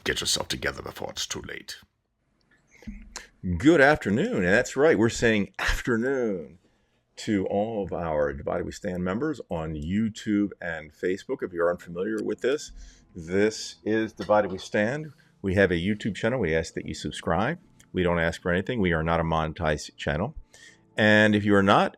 get yourself together before it's too late. Good afternoon. And that's right. We're saying afternoon to all of our Divided We Stand members on YouTube and Facebook. If you're unfamiliar with this, this is Divided We Stand. We have a YouTube channel. We ask that you subscribe. We don't ask for anything. We are not a monetized channel. And if you are not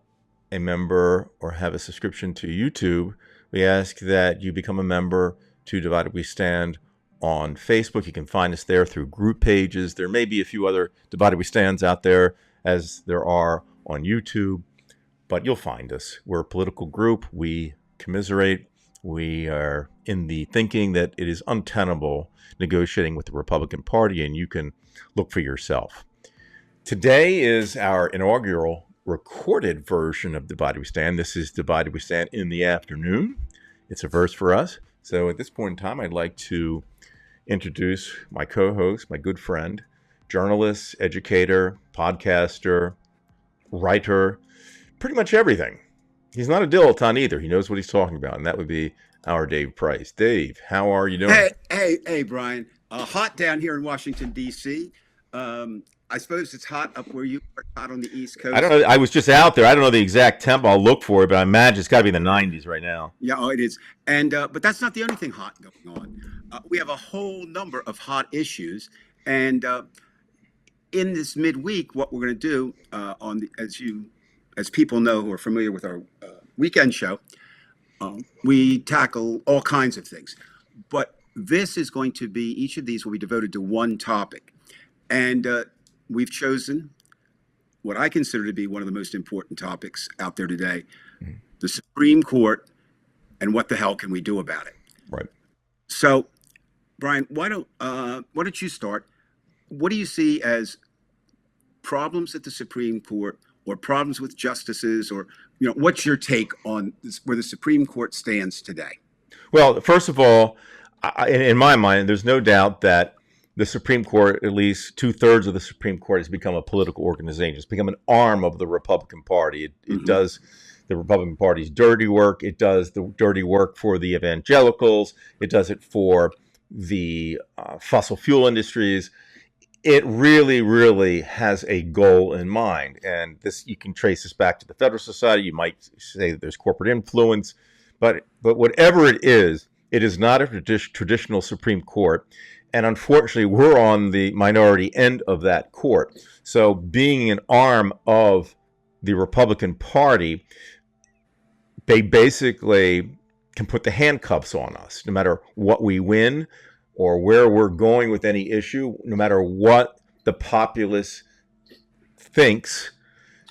a member or have a subscription to YouTube, we ask that you become a member to Divided We Stand on Facebook. You can find us there through group pages. There may be a few other Divided We Stands out there as there are on YouTube, but you'll find us. We're a political group. We commiserate. We are in the thinking that it is untenable negotiating with the Republican Party, and you can look for yourself. Today is our inaugural recorded version of Divided We Stand. This is Divided We Stand in the afternoon. It's a verse for us. So at this point in time, I'd like to introduce my co-host, my good friend, journalist, educator, podcaster, writer, pretty much everything. He's not a dilettante either. He knows what he's talking about, and that would be our Dave Price. Dave, how are you doing? Hey, Brian. Hot down here in Washington, D.C. I suppose it's hot up where you are, hot on the East Coast. I don't know. I was just out there. I don't know the exact temp. I'll look for it, but I imagine it's got to be in the 90s right now. Yeah, oh, it is. And but that's not the only thing hot going on. We have a whole number of hot issues, and in this midweek, what we're going to do as people know who are familiar with our weekend show, we tackle all kinds of things. But this is going to be, each of these will be devoted to one topic, and we've chosen what I consider to be one of the most important topics out there today, the Supreme Court, and what the hell can we do about it? Right. So, Brian, why don't you start? What do you see as problems at the Supreme Court, or problems with justices, or what's your take on this, where the Supreme Court stands today? Well, first of all, in my mind, there's no doubt that the Supreme Court, at least 2/3 of the Supreme Court, has become a political organization. It's become an arm of the Republican Party. It does the Republican Party's dirty work. It does the dirty work for the evangelicals. It does it for the fossil fuel industries. It really, really has a goal in mind. And this, you can trace this back to the Federalist Society. You might say that there's corporate influence. But whatever it is not a traditional Supreme Court. And unfortunately, we're on the minority end of that court. So being an arm of the Republican Party, they basically can put the handcuffs on us. No matter what we win or where we're going with any issue, no matter what the populace thinks,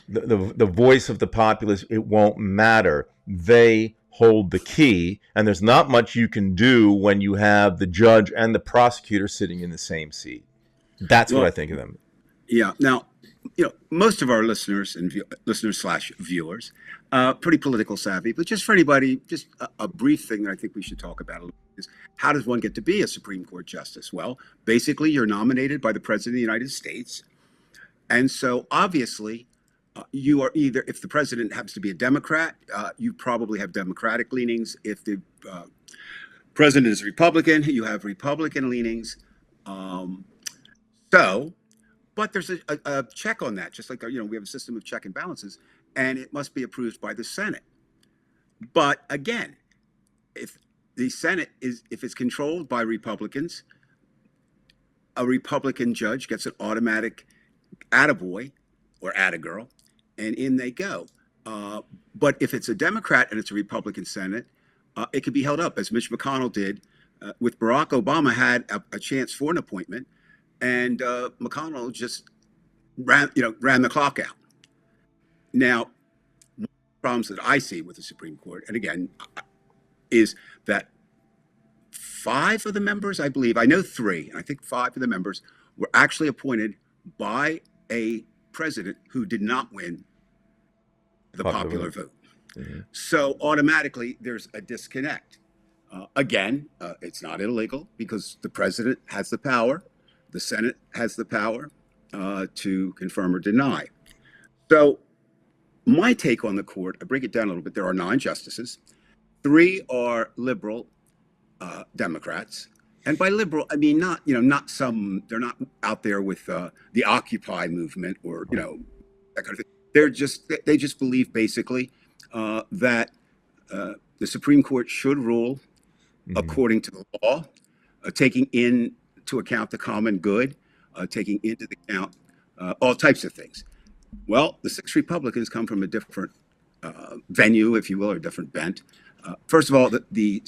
the voice of the populace, it won't matter. They hold the key, and there's not much you can do when you have the judge and the prosecutor sitting in the same seat. That's what I think of them. Yeah. Now, most of our listeners and listeners/viewers, pretty political savvy, but just for anybody, just a brief thing that I think we should talk about a little bit is, how does one get to be a Supreme Court justice? Well, basically, you're nominated by the President of the United States. And so obviously, you are either, if the president happens to be a Democrat, you probably have Democratic leanings. If the president is Republican, you have Republican leanings. But there's a check on that, just like we have a system of check and balances, and it must be approved by the Senate. But again, if the Senate if it's controlled by Republicans, a Republican judge gets an automatic attaboy or attagirl, and in they go. But if it's a Democrat and it's a Republican Senate, it could be held up, as Mitch McConnell did with Barack Obama had a chance for an appointment, and McConnell just ran the clock out. Now, one of the problems that I see with the Supreme Court, and again, is that 5 of the members, I believe, I know 3, and I think 5 of the members were actually appointed by a president who did not win the popular vote. Mm-hmm. So automatically there's a disconnect. Again, it's not illegal because the president has the power, the Senate has the power to confirm or deny. So my take on the court, I break it down a little bit. There are 9 justices. 3 are liberal Democrats, And by liberal, I mean not some. They're not out there with the Occupy movement or Right. that kind of thing. They just believe basically that the Supreme Court should rule Hmm. according to the law, taking into account the common good, taking into account all types of things. Well, the six Republicans come from a different venue, if you will, or different bent. First of all, the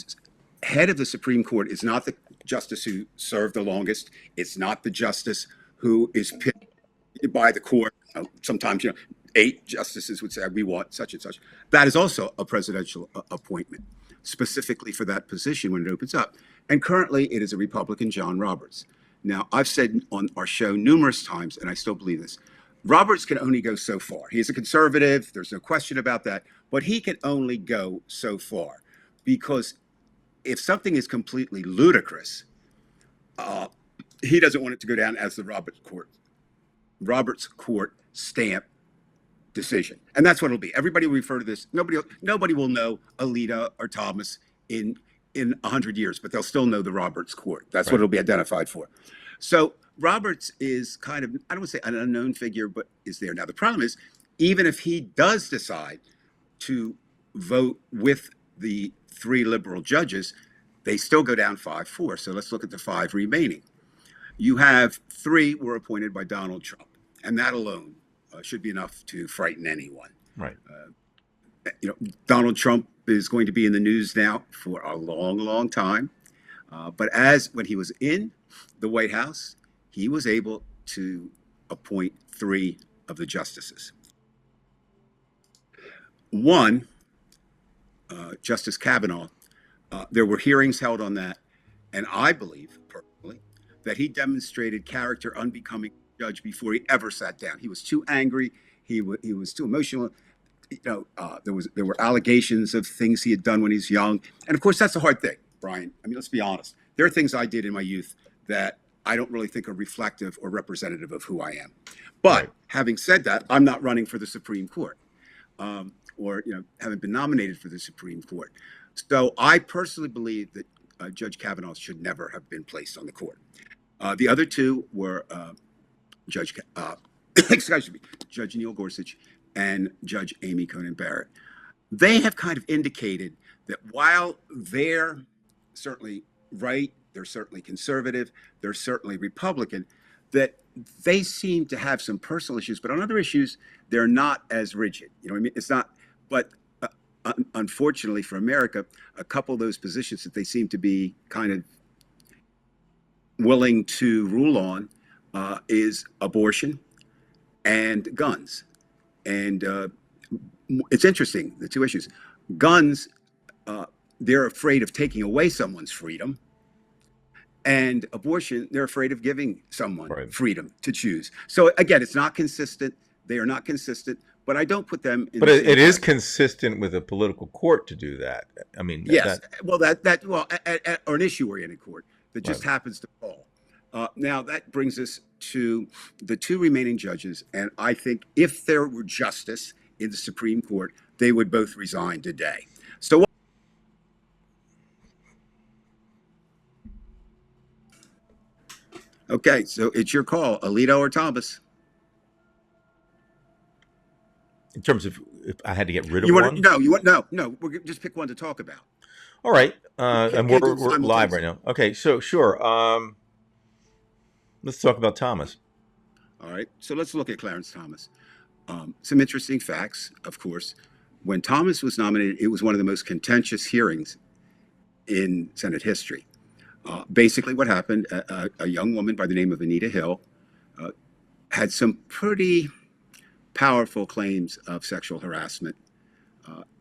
head of the Supreme Court is not the justice who served the longest. It's not the justice who is picked by the court. Sometimes, 8 justices would say, we want such and such. That is also a presidential appointment, specifically for that position when it opens up. And currently, it is a Republican, John Roberts. Now, I've said on our show numerous times, and I still believe this, Roberts can only go so far. He's a conservative. There's no question about that. But he can only go so far because if something is completely ludicrous, he doesn't want it to go down as the Roberts Court stamp decision, and that's what it'll be. Everybody will refer to this. Nobody will know Alito or Thomas in 100 years, but they'll still know the Roberts Court. That's what Right. it'll be identified for. So Roberts is kind of, I don't want to say an unknown figure, but is there. Now the problem is, even if he does decide to vote with the 3 liberal judges, they still go down 5-4. So let's look at the 5 remaining. You have 3 were appointed by Donald Trump, and that alone should be enough to frighten anyone. Right. Donald Trump is going to be in the news now for a long, long time. But when he was in the White House, he was able to appoint 3 of the justices. One, Justice Kavanaugh, there were hearings held on that, and I believe personally that he demonstrated character unbecoming judge before he ever sat down. He was too angry. He was too emotional. There were allegations of things he had done when he was young, and of course that's a hard thing, Brian. I mean, let's be honest. There are things I did in my youth that I don't really think are reflective or representative of who I am. But Right. having said that, I'm not running for the Supreme Court, or haven't been nominated for the Supreme Court. So I personally believe that Judge Kavanaugh should never have been placed on the court. The other 2 were excuse me, Judge Neil Gorsuch and Judge Amy Coney Barrett. They have kind of indicated that while they're certainly right, they're certainly conservative, they're certainly Republican, that they seem to have some personal issues, but on other issues, they're not as rigid. You know what I mean? It's not, but unfortunately for America, a couple of those positions that they seem to be kind of willing to rule on is abortion and guns. And it's interesting, the 2 issues. Guns, they're afraid of taking away someone's freedom. And abortion, they're afraid of giving someone Right. freedom to choose. So again, it's not consistent. They are not consistent, but I don't put them in But the it same is category. consistent with a political court to do that. I mean, Yes, well, or an issue-oriented court that just right. happens to fall. Now that brings us to the 2 remaining judges, and I think if there were justice in the Supreme Court, they would both resign today. So, okay, so it's your call, Alito or Thomas. In terms of if I had to get rid of You want one. to? No, you want no. We're just pick one to talk about. All right. And Can't do it we're live right simultaneously. now. Okay. So sure. Let's talk about Thomas. All right, so let's look at Clarence Thomas. Some interesting facts, of course. When Thomas was nominated, it was one of the most contentious hearings in Senate history. Basically, what happened, a young woman by the name of Anita Hill had some pretty powerful claims of sexual harassment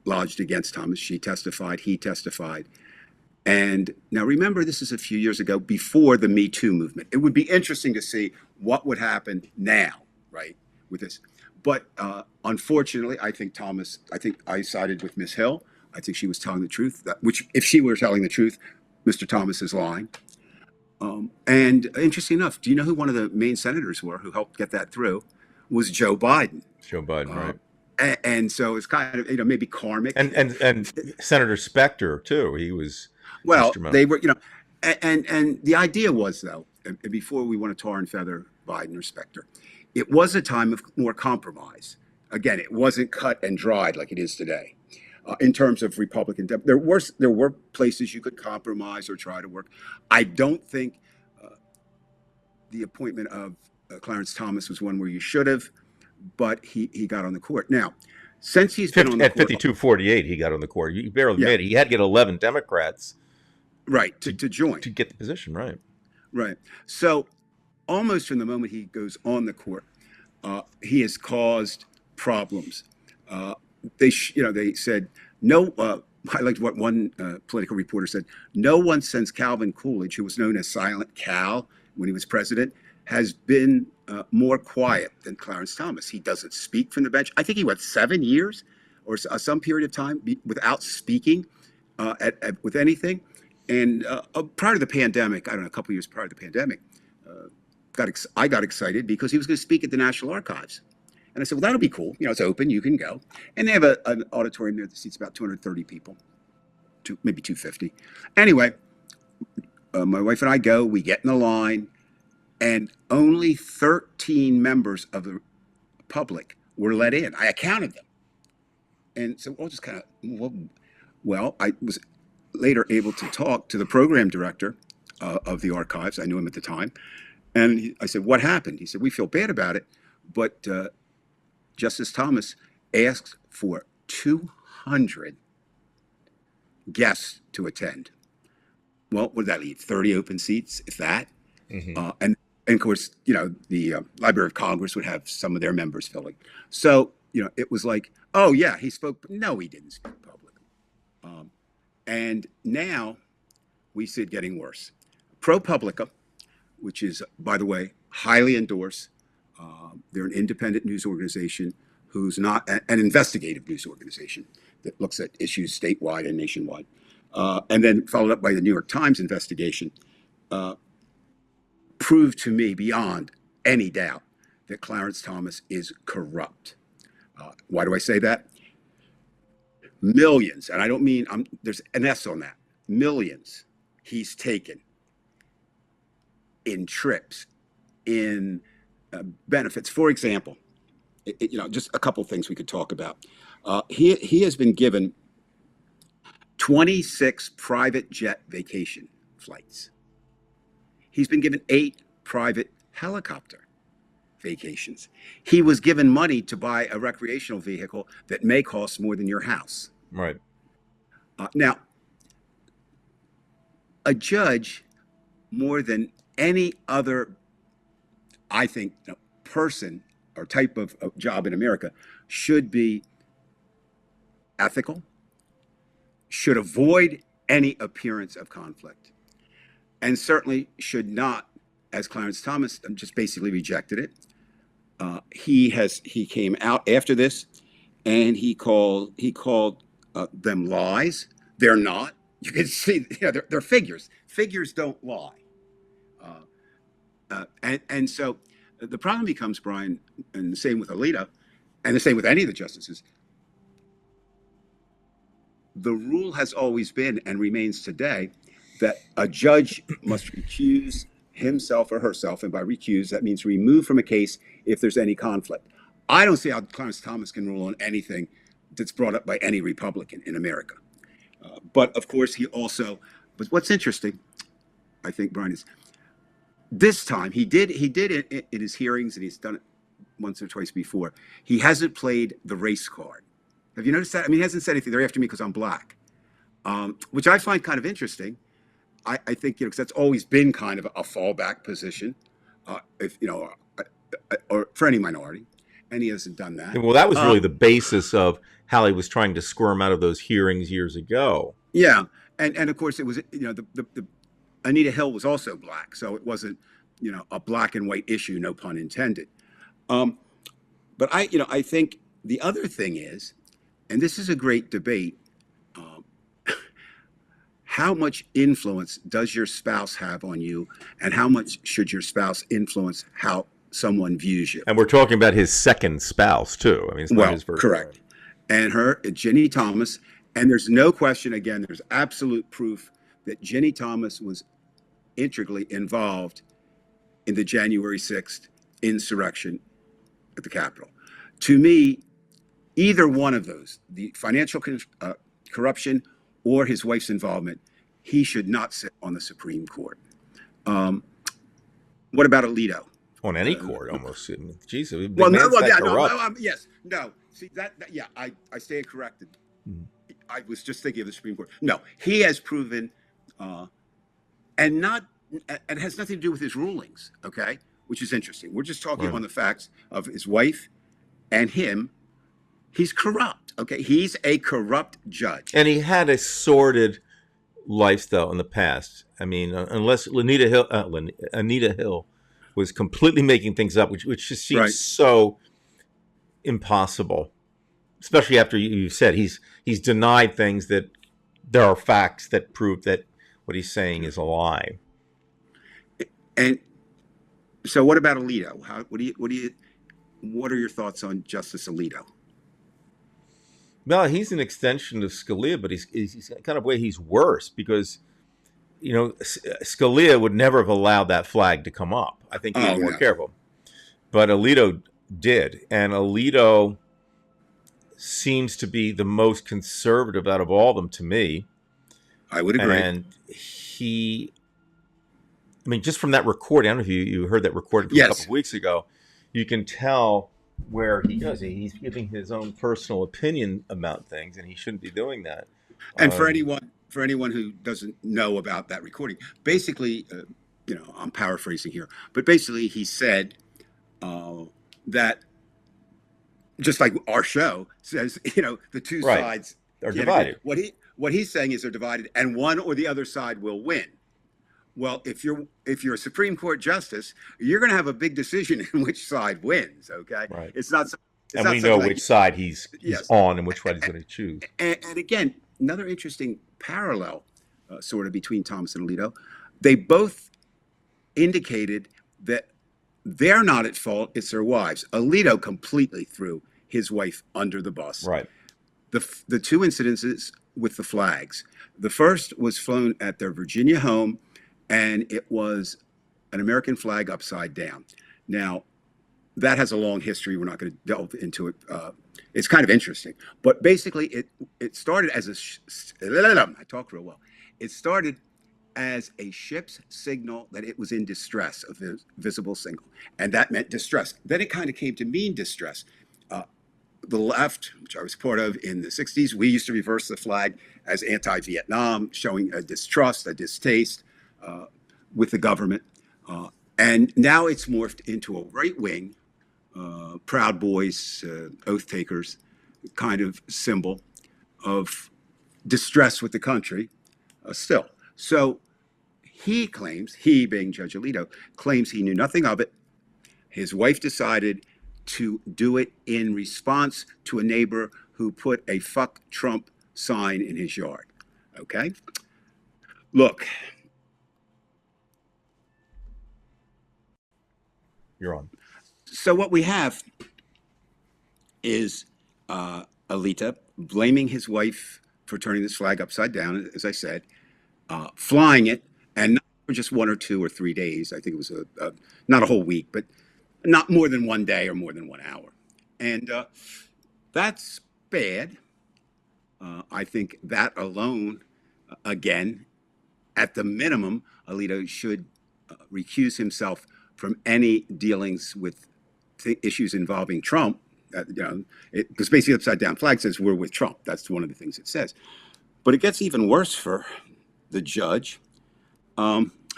lodged against Thomas. She testified, he testified. And now remember, this is a few years ago before the Me Too movement. It would be interesting to see what would happen now, right, with this. But unfortunately, I think I sided with Miss Hill. I think she was telling the truth, which if she were telling the truth, Mr. Thomas is lying. And interesting enough, do you know who one of the main senators were who helped get that through? Was Joe Biden. Joe Biden, right? And so it's kind of maybe karmic. And Senator Specter too. He was Well, instrumental. they were, And the idea was, though, and before we want to tar and feather Biden or Specter, it was a time of more compromise. Again, it wasn't cut and dried like it is today. In terms of Republican, there were places you could compromise or try to work. I don't think the appointment of Clarence Thomas was one where you should have, but he got on the court. Now, since he's been on the At court, 52-48, he got on the court. You barely yeah, made it. He had to get 11 Democrats right, to join. to get the position, right? Right. So almost from the moment he goes on the court, he has caused problems. They said no. I liked what one political reporter said. No one since Calvin Coolidge, who was known as Silent Cal when he was president, has been more quiet than Clarence Thomas. He doesn't speak from the bench. I think he went 7 years or some period of time without speaking with anything. And prior to the pandemic, I don't know, a couple of years prior to the pandemic, I got excited because he was going to speak at the National Archives. And I said, well, that'll be cool. It's open. You can go. And they have an auditorium there that seats about 230 people, maybe 250. Anyway, my wife and I go. We get in the line. And only 13 members of the public were let in. I counted them. And so I'll just kind of, well, I was later able to talk to the program director of the archives. I knew him at the time. And I said, what happened? He said, we feel bad about it, but Justice Thomas asked for 200 guests to attend. Well, what did that leave? 30 open seats, if that. Mm-hmm. And of course, the Library of Congress would have some of their members filling. So, it was like, oh, yeah, he spoke. But no, he didn't speak publicly. And now we see it getting worse. ProPublica, which is, by the way, highly endorsed. They're an independent news organization who's not an investigative news organization that looks at issues statewide and nationwide. And then followed up by the New York Times investigation, proved to me beyond any doubt that Clarence Thomas is corrupt. Why do I say that? Millions, and I don't mean, there's an S on that, millions he's taken in trips, in benefits. For example, just a couple things we could talk about. He has been given 26 private jet vacation flights. He's been given 8 private helicopter vacations. He was given money to buy a recreational vehicle that may cost more than your house. Right. Now, a judge, more than any other, I think, person or type of job in America, should be ethical, should avoid any appearance of conflict, and certainly should not, as Clarence Thomas just basically rejected it. He came out after this, and he called them lies. They're not. You can see, they're figures. Figures don't lie. And so the problem becomes, Brian, and the same with Alito, and the same with any of the justices. The rule has always been and remains today that a judge must recuse himself or herself, and by recuse, that means remove from a case if there's any conflict. I don't see how Clarence Thomas can rule on anything that's brought up by any Republican in America. But of course, but what's interesting, I think, Brian, is this time he did it in his hearings, and he's done it once or twice before. He hasn't played the race card. Have you noticed that? I mean, he hasn't said anything. They're after me because I'm black, which I find kind of interesting. I think, because that's always been kind of a fallback position, or for any minority, and he hasn't done that. Well, that was really the basis of how he was trying to squirm out of those hearings years ago. Yeah, and of course it was, the Anita Hill was also black, so it wasn't, a black and white issue, no pun intended. But I think the other thing is, and this is a great debate, how much influence does your spouse have on you, and how much should your spouse influence how someone views you? And we're talking about his second spouse too. I mean, it's not his first. Correct. And Ginny Thomas, and there's no question. Again, there's absolute proof that Ginny Thomas was integrally involved in the January 6th insurrection at the Capitol. To me, either one of those, the financial corruption or his wife's involvement, he should not sit on the Supreme Court. What about Alito? On any court, almost. Jeez, the Well, no, man's well, that yeah, corrupt. yes, no. See yeah, I stand corrected. Mhm. I was just thinking of the Supreme Court. No, he has proven, and it has nothing to do with his rulings. Okay, which is interesting. We're just talking Right. on the facts of his wife and him. He's corrupt. Okay, he's a corrupt judge. And he had a sordid lifestyle in the past. I mean, unless Anita Hill was completely making things up, which just seems Right. so impossible. Especially after you said he's denied things that there are facts that prove that what he's saying is a lie. And so, what about Alito? What are your thoughts on Justice Alito? Well, he's an extension of Scalia, but he's kind of way he's worse because, Scalia would never have allowed that flag to come up. I think he was more careful. But Alito did. And Alito seems to be the most conservative out of all of them to me. I would agree. And just from that recording, I don't know if you heard that recording from a couple of weeks ago, you can tell where he's giving his own personal opinion about things, and he shouldn't be doing that. And for anyone who doesn't know about that recording, basically, I'm paraphrasing here, but basically he said that just like our show says, the two sides are divided. What he's saying is they're divided, and one or the other side will win. Well, if you're a Supreme Court justice, you're going to have a big decision in which side wins. Okay, right? It's not. And we know which side he's on and which side he's going to choose. And again, another interesting parallel, sort of between Thomas and Alito. They both indicated that they're not at fault; it's their wives. Alito completely threw his wife under the bus. Right. The two incidences with the flags. The first was flown at their Virginia home, and it was an American flag upside down. Now, that has a long history. We're not going to delve into it. It's kind of interesting. But basically, it started as I talk real well. It started as a ship's signal that it was in distress, a visible signal. And that meant distress. Then it kind of came to mean distress. The left, which I was part of in the 60s, we used to reverse the flag as anti-Vietnam, showing a distrust, a distaste with the government. And now it's morphed into a right-wing, Proud Boys, oath takers kind of symbol of distress with the country still. So he claims, he being Judge Alito, claims he knew nothing of it. His wife decided to do it in response to a neighbor who put a "fuck Trump" sign in his yard. Okay? Look. You're on. So what we have is Alito blaming his wife for turning this flag upside down, as I said, flying it, and not for just 1 or 2 or 3 days. I think it was not a whole week, but not more than 1 day or more than 1 hour. And that's bad. I think that alone, again, at the minimum, Alito should recuse himself from any dealings with issues involving Trump. Because basically upside down flag says we're with Trump. That's one of the things it says. But it gets even worse for the judge.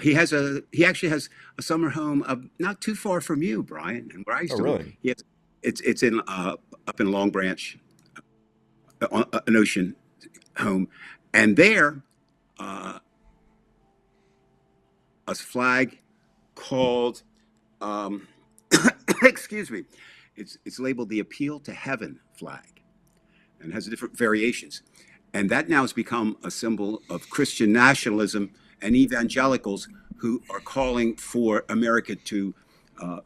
He actually has a summer home not too far from you, Brian, and where I used to live. Really? It's in up in Long Branch, an ocean home, and there a flag called excuse me, it's labeled the Appeal to Heaven flag, and has different variations, and that now has become a symbol of Christian nationalism and evangelicals who are calling for America to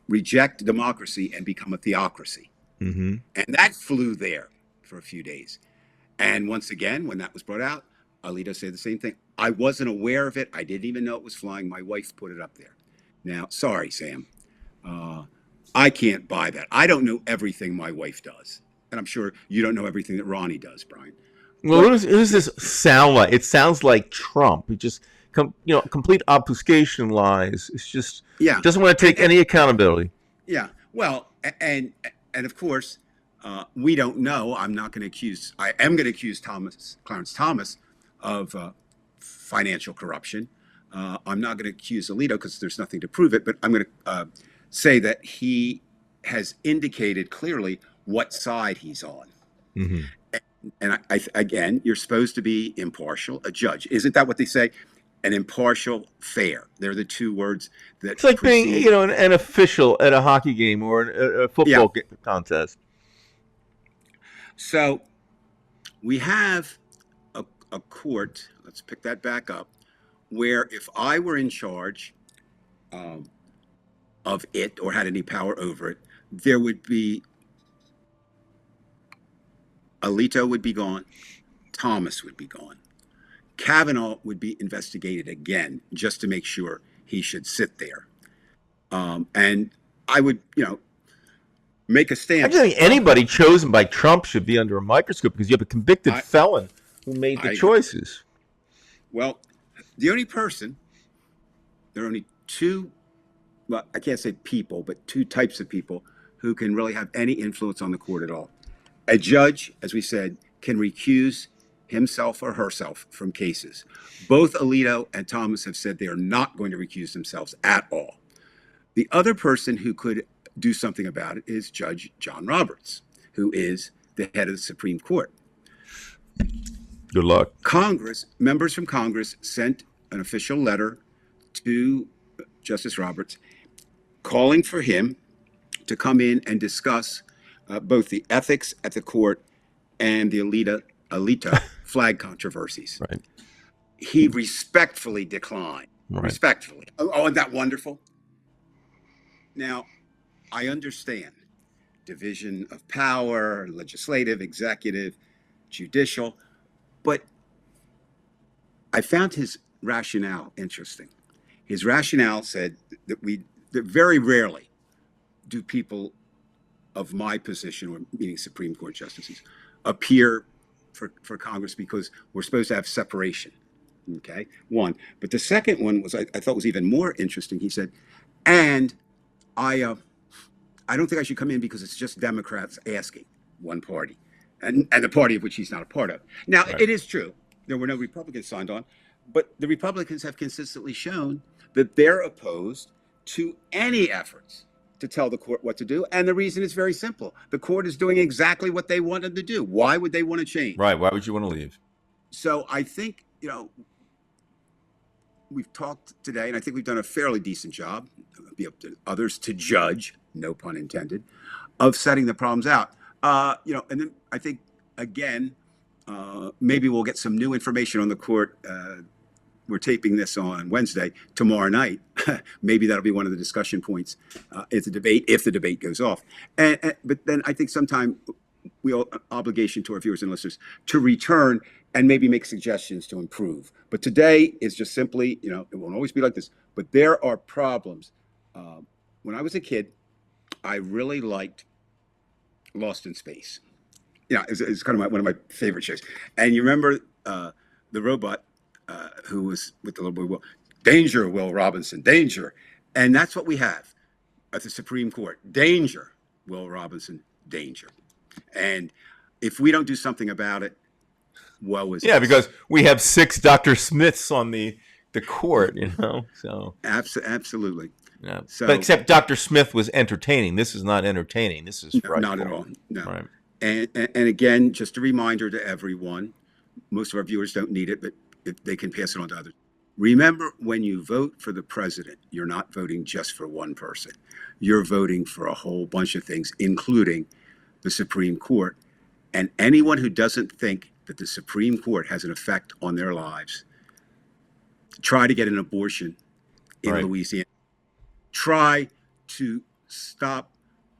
reject democracy and become a theocracy. Mm-hmm. And that flew there for a few days. And once again, when that was brought out, Alito said the same thing. I wasn't aware of it. I didn't even know it was flying. My wife put it up there. Now, sorry, Sam. Uh, I can't buy that. I don't know everything my wife does. And I'm sure you don't know everything that Ronnie does, Brian. Well, But what does this sound like? It sounds like Trump. It just, complete obfuscation lies. It's just yeah, doesn't want to take and any accountability. yeah. Well, and of course, we don't know. I'm not going to accuse. I am going to accuse Clarence Thomas, of financial corruption. I'm not going to accuse Alito because there's nothing to prove it. But I'm going to say that he has indicated clearly what side he's on. Mm-hmm. And again, you're supposed to be impartial, a judge. Isn't that what they say? An impartial, fair. They're the two words that It's like being, precede. an official at a hockey game or a Yeah. football contest. So we have a court, let's pick that back up, where if I were in charge of it or had any power over it, there would be Alito would be gone, Thomas would be gone. Kavanaugh would be investigated again just to make sure he should sit there. And I would, make a I stand. just think anybody chosen by Trump should be under a microscope because you have a convicted felon who made the choices. Well, the only person, there are only two, well, I can't say people, but two types of people who can really have any influence on the court at all. A judge, as we said, can recuse himself or herself from cases. Both Alito and Thomas have said they are not going to recuse themselves at all. The other person who could do something about it is Judge John Roberts, who is the head of the Supreme Court. Good luck. Members from Congress sent an official letter to Justice Roberts calling for him to come in and discuss both the ethics at the court and the Alito flag controversies. Right. He respectfully declined. Right. Respectfully. Oh, isn't that wonderful? Now, I understand division of power, legislative, executive, judicial, but I found his rationale interesting. His rationale said that very rarely do people of my position, or meaning Supreme Court justices, appear for Congress because we're supposed to have separation. Okay, one. But the second one was I thought was even more interesting. He said, and I don't think I should come in because it's just Democrats asking one party, and the party of which he's not a part of. Now, It is true there were no Republicans signed on, but the Republicans have consistently shown that they're opposed to any efforts to tell the court what to do. And the reason is very simple. The court is doing exactly what they wanted to do. Why would they want to change? Right. Why would you want to leave? So I think, we've talked today, and I think we've done a fairly decent job, it'll be up to others to judge, no pun intended, of setting the problems out. And then I think, again, maybe we'll get some new information on the court. We're taping this on Wednesday. Tomorrow night, maybe that'll be one of the discussion points if the debate goes off. But then I think sometime we owe an obligation to our viewers and listeners to return and maybe make suggestions to improve. But today is just simply, it won't always be like this, but there are problems. When I was a kid, I really liked Lost in Space. It's kind of one of my favorite shows. And you remember the robot who was with the little boy, Will. Danger, Will Robinson, danger. And that's what we have at the Supreme Court. Danger, Will Robinson, danger. And if we don't do something about it, because we have 6 Dr. Smiths on the court, so. Absolutely. Yeah. So, but except Dr. Smith was entertaining. This is not entertaining. This is frightful. Not at all. No. Right. And again, just a reminder to everyone, most of our viewers don't need it, but if they can pass it on to others. Remember, when you vote for the president, you're not voting just for one person. You're voting for a whole bunch of things, including the Supreme Court. And anyone who doesn't think that the Supreme Court has an effect on their lives, try to get an abortion in Louisiana. Try to stop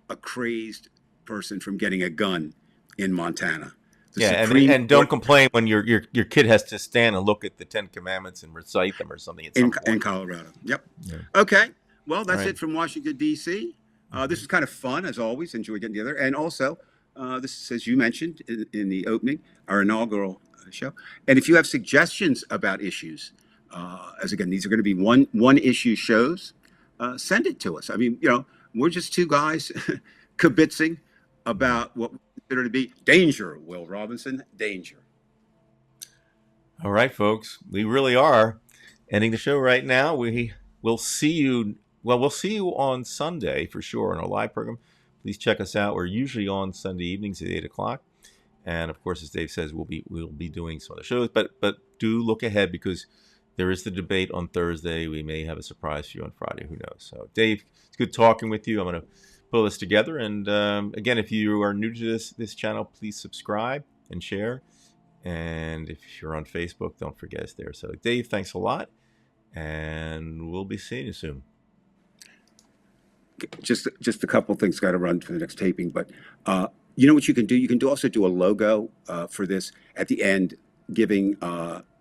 a crazed person from getting a gun in Montana. The Yeah, Supreme and don't Court complain when your kid has to stand and look at the Ten Commandments and recite them or something at some in point. Colorado. Yep. Yeah. Okay. Well, All that's right. it from Washington, D.C. This is kind of fun, as always. Enjoy getting together. And also, this is, as you mentioned in the opening, our inaugural show. And if you have suggestions about issues, as again, these are going to be one issue shows, send it to us. I mean, we're just two guys kibitzing about what we consider to be danger, Will Robinson, danger. All right, folks. We really are ending the show right now. We will see you. Well, we'll see you on Sunday for sure on our live program. Please check us out. We're usually on Sunday evenings at 8:00, and of course, as Dave says, we'll be doing some other shows. But do look ahead because there is the debate on Thursday. We may have a surprise for you on Friday. Who knows? So, Dave, it's good talking with you. I'm going to pull this together. And again, if you are new to this channel, please subscribe and share. And if you're on Facebook, don't forget us there. So, Dave, thanks a lot, and we'll be seeing you soon. Just a couple things got to run for the next taping, but you know what you can do? You can also do a logo for this at the end, giving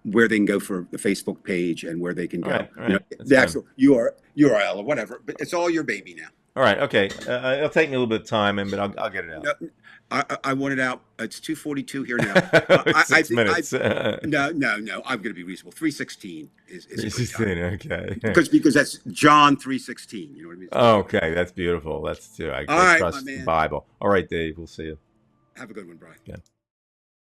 where they can go for the Facebook page and where they can go. All right. The actual URL or whatever. But it's all your baby now. All right. Okay. It'll take me a little bit of time, but I'll get it out. No, I want it out. It's 2:42 here now. 6 minutes. No. I'm going to be reasonable. 3:16 is 3:16. Okay. Because that's John 3:16. You know what I mean? Okay, that's beautiful. That's too. I All right, trust my man. the Bible. All right, Dave. We'll see you. Have a good one, Brian. Yeah.